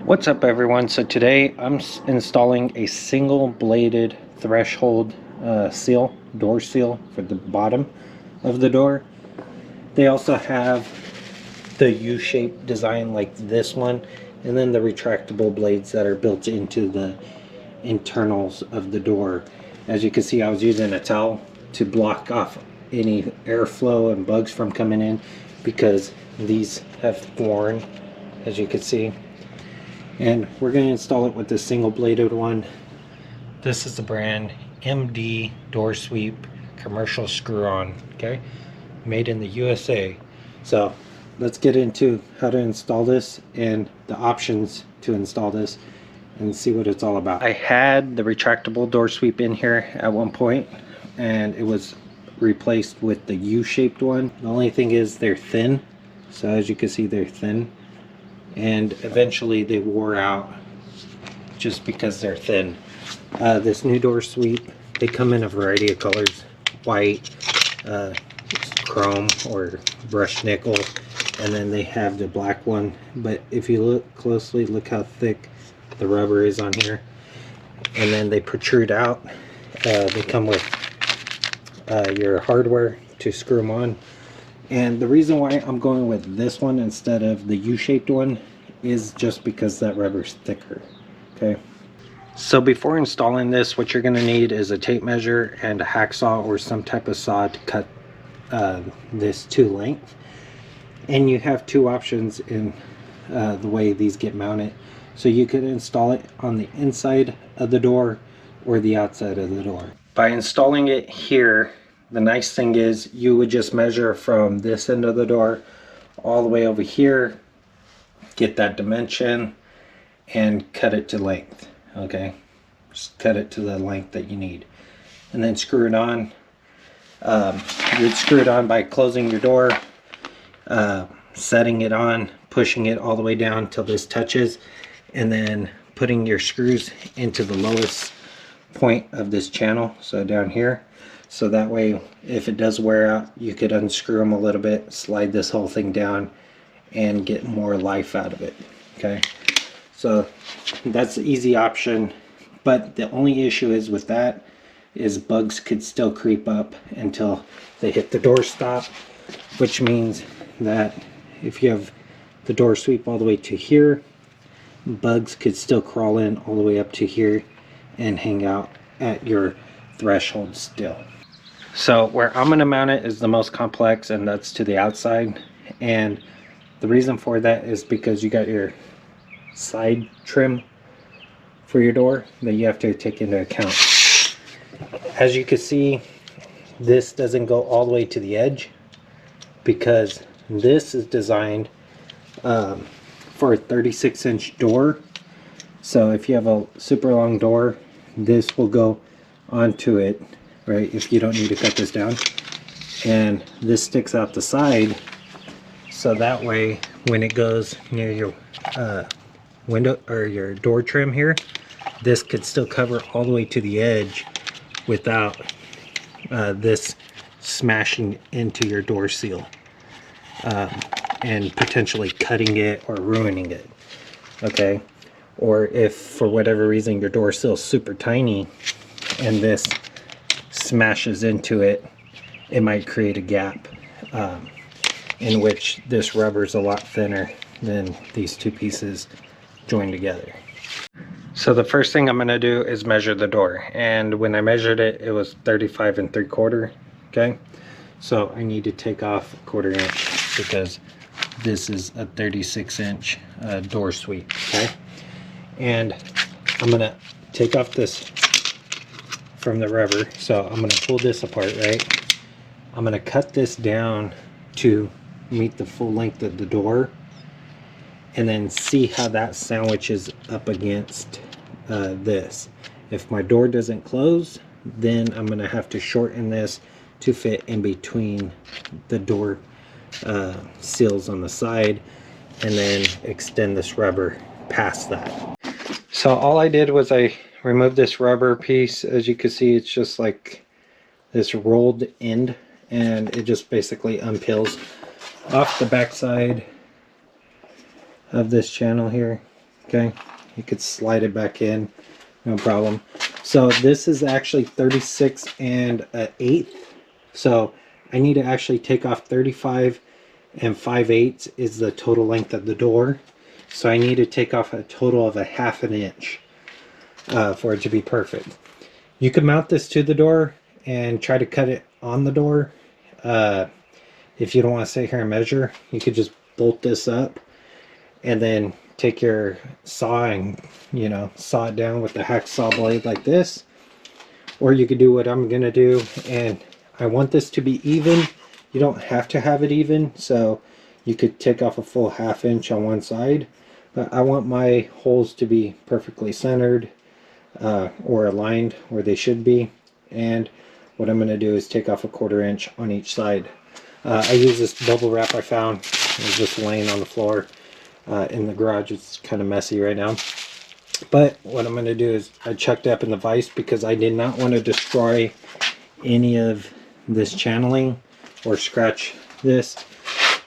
What's up everyone? So today I'm installing a single bladed threshold door seal for the bottom of the door. They also have the U-shaped design like this one, and then the retractable blades that are built into the internals of the door. As you can see, I was using a towel to block off any airflow and bugs from coming in because these have worn, as you can see. And we're going to install it with this single bladed one. This is the brand MD Door Sweep Commercial Screw-On, okay? Made in the USA. So let's get into how to install this and the options to install this and see what it's all about. I had the retractable door sweep in here at one point and it was replaced with the U-shaped one. The only thing is they're thin. So as you can see, they're thin. And eventually they wore out just because they're thin. This new door sweep, they come in a variety of colors: white, chrome, or brushed nickel, and then they have the black one. But if you look closely, look how thick the rubber is on here, and then they protrude out. They come with your hardware to screw them on. And the reason why I'm going with this one instead of the U-shaped one is just because that rubber's thicker. Okay, so before installing this, what you're going to need is a tape measure and a hacksaw or some type of saw to cut this to length. And you have two options in the way these get mounted. So you could install it on the inside of the door or the outside of the door. By installing it here, the nice thing is you would just measure from this end of the door all the way over here, get that dimension, and cut it to length. Okay, just cut it to the length that you need, and then screw it on. You'd screw it on by closing your door, setting it on, pushing it all the way down till this touches, and then putting your screws into the lowest point of this channel, so down here. So that way, if it does wear out, you could unscrew them a little bit, slide this whole thing down, and get more life out of it. Okay, so that's the easy option. But the only issue is with that is bugs could still creep up until they hit the door stop, which means that if you have the door sweep all the way to here, bugs could still crawl in all the way up to here and hang out at your threshold still. So where I'm going to mount it is the most complex, and that's to the outside. And the reason for that is because you got your side trim for your door that you have to take into account. As you can see, this doesn't go all the way to the edge because this is designed for a 36-inch door. So if you have a super long door, this will go onto it, right, if you don't need to cut this down. And this sticks out the side, so that way when it goes near your window or your door trim here, this could still cover all the way to the edge without this smashing into your door seal and potentially cutting it or ruining it. Okay, or if for whatever reason your door seal is super tiny and this smashes into it, it might create a gap in which this rubber is a lot thinner than these two pieces joined together. So the first thing I'm going to do is measure the door, and when I measured it, it was 35 3/4. Okay, so I need to take off a 1/4 inch because this is a 36-inch door sweep. Okay, and I'm going to take off this from the rubber. So I'm going to pull this apart, right? I'm going to cut this down to meet the full length of the door, and then see how that sandwiches up against this. If my door doesn't close, then I'm going to have to shorten this to fit in between the door seals on the side, and then extend this rubber past that. So all I did was I removed this rubber piece. As you can see, it's just like this rolled end, and it just basically unpeels off the back side of this channel here. Okay, you could slide it back in, no problem. So this is actually 36 and an eighth. So I need to actually take off 35 and 5/8 is the total length of the door. So I need to take off a total of a 1/2 inch for it to be perfect. You can mount this to the door and try to cut it on the door. If you don't want to sit here and measure, you could just bolt this up and then take your saw and, you know, saw it down with the hacksaw blade like this. Or you could do what I'm gonna do, and I want this to be even. You don't have to have it even, so you could take off a full 1/2 inch on one side, but I want my holes to be perfectly centered or aligned where they should be. And what I'm going to do is take off a 1/4 inch on each side. I use this bubble wrap I found. It was just laying on the floor in the garage. It's kind of messy right now. But what I'm going to do is I chucked up in the vise because I did not want to destroy any of this channeling or scratch this.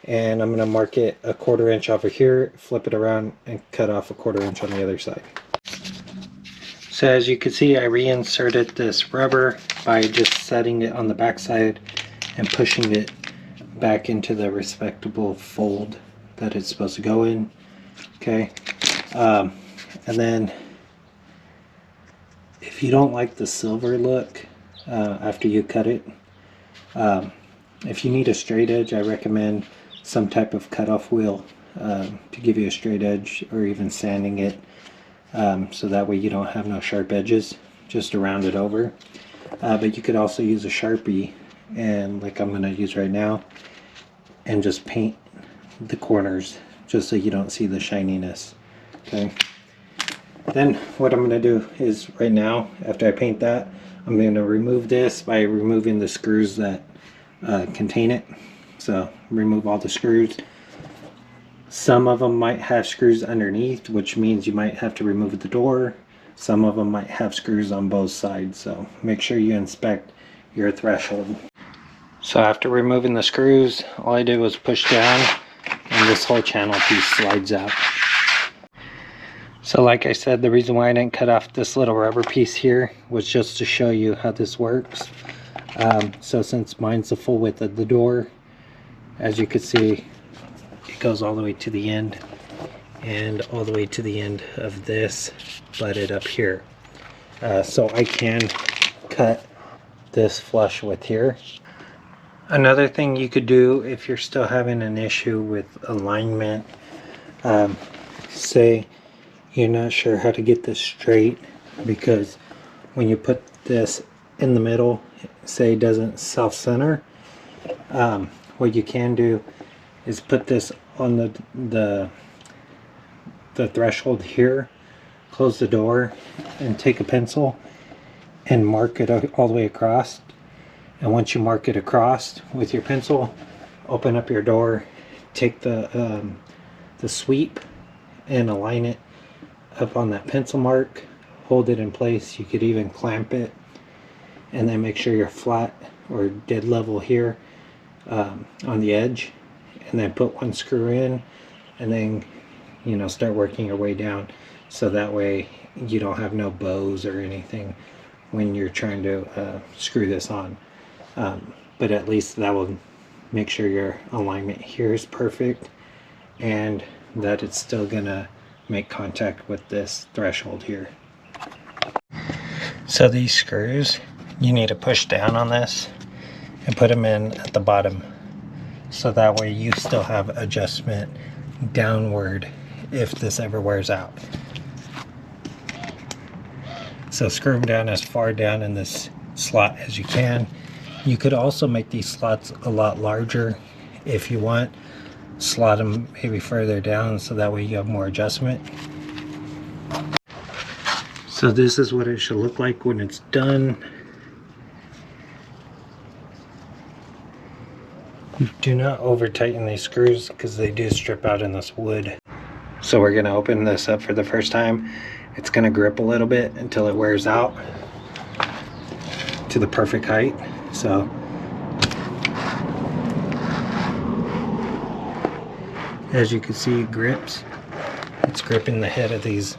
And I'm going to mark it a 1/4 inch over here, flip it around, and cut off a 1/4 inch on the other side. So as you can see, I reinserted this rubber by just setting it on the back side and pushing it back into the respectable fold that it's supposed to go in. Okay, and then if you don't like the silver look after you cut it, if you need a straight edge, I recommend some type of cutoff wheel to give you a straight edge, or even sanding it so that way you don't have no sharp edges, just to round it over. But you could also use a Sharpie, and like I'm going to use right now, and just paint the corners just so you don't see the shininess. Okay. Then what I'm going to do is right now, after I paint that, I'm going to remove this by removing the screws that contain it. So remove all the screws. Some of them might have screws underneath, which means you might have to remove the door. Some of them might have screws on both sides, so make sure you inspect your threshold. So after removing the screws, all I did was push down and this whole channel piece slides out. So like I said, the reason why I didn't cut off this little rubber piece here was just to show you how this works. So since mine's the full width of the door, as you can see, it goes all the way to the end and all the way to the end of this butted up here. So I can cut this flush with here. Another thing you could do if you're still having an issue with alignment, say you're not sure how to get this straight, because when you put this in the middle, say it doesn't self-center, what you can do is put this on the threshold here, close the door, and take a pencil and mark it all the way across. And once you mark it across with your pencil, open up your door, take the sweep and align it up on that pencil mark, hold it in place. You could even clamp it, and then make sure you're flat or dead level here on the edge, and then put one screw in, and then, you know, start working your way down, so that way you don't have no bows or anything when you're trying to screw this on. But at least that will make sure your alignment here is perfect and that it's still gonna make contact with this threshold here. So these screws, you need to push down on this and put them in at the bottom, so that way you still have adjustment downward if this ever wears out. So screw them down as far down in this slot as you can. You could also make these slots a lot larger if you want. Slot them maybe further down so that way you have more adjustment. So this is what it should look like when it's done. Do not over tighten these screws because they do strip out in this wood. So we're going to open this up for the first time. It's going to grip a little bit until it wears out to the perfect height. So as you can see, it grips. it's gripping the head of these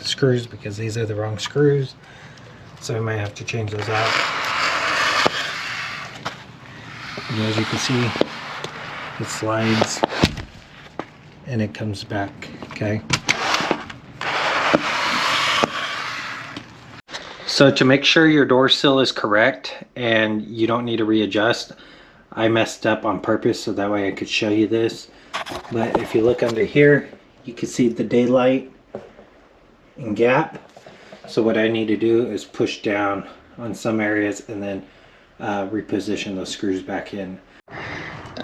screws because these are the wrong screws, so I might have to change those out. And as you can see, it slides and it comes back. Okay, so to make sure your door sill is correct and you don't need to readjust, I messed up on purpose so that way I could show you this. But if you look under here, you can see the daylight and gap. So what I need to do is push down on some areas and then reposition those screws back in.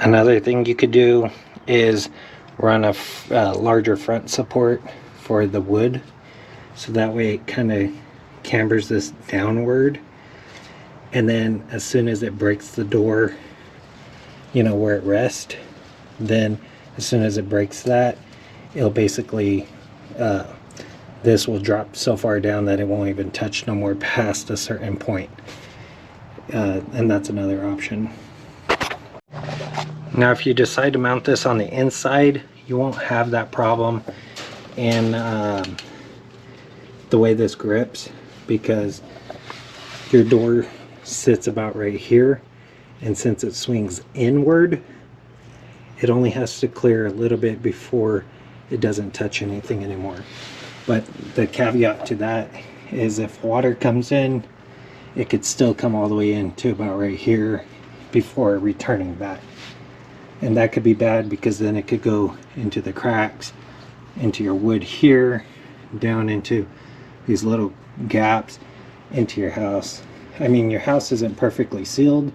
Another thing you could do is run a larger front support for the wood, so that way it kind of cambers this downward, and then as soon as it breaks the door, you know, where it rests, then as soon as it breaks that, it'll basically this will drop so far down that it won't even touch no more past a certain point. And that's another option. Now if you decide to mount this on the inside, you won't have that problem in the way this grips, because your door sits about right here, and since it swings inward, it only has to clear a little bit before it doesn't touch anything anymore. But the caveat to that is if water comes in, it could still come all the way in to about right here before returning back. And that could be bad, because then it could go into the cracks, into your wood here, down into these little gaps, into your house. I mean, your house isn't perfectly sealed,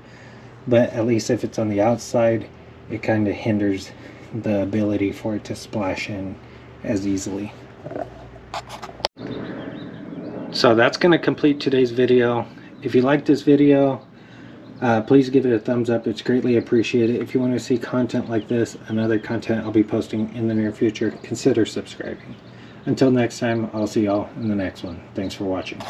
but at least if it's on the outside, it kind of hinders the ability for it to splash in as easily. So that's going to complete today's video. If you like this video, please give it a thumbs up. It's greatly appreciated. If you want to see content like this and other content I'll be posting in the near future, consider subscribing. Until next time, I'll see y'all in the next one. Thanks for watching.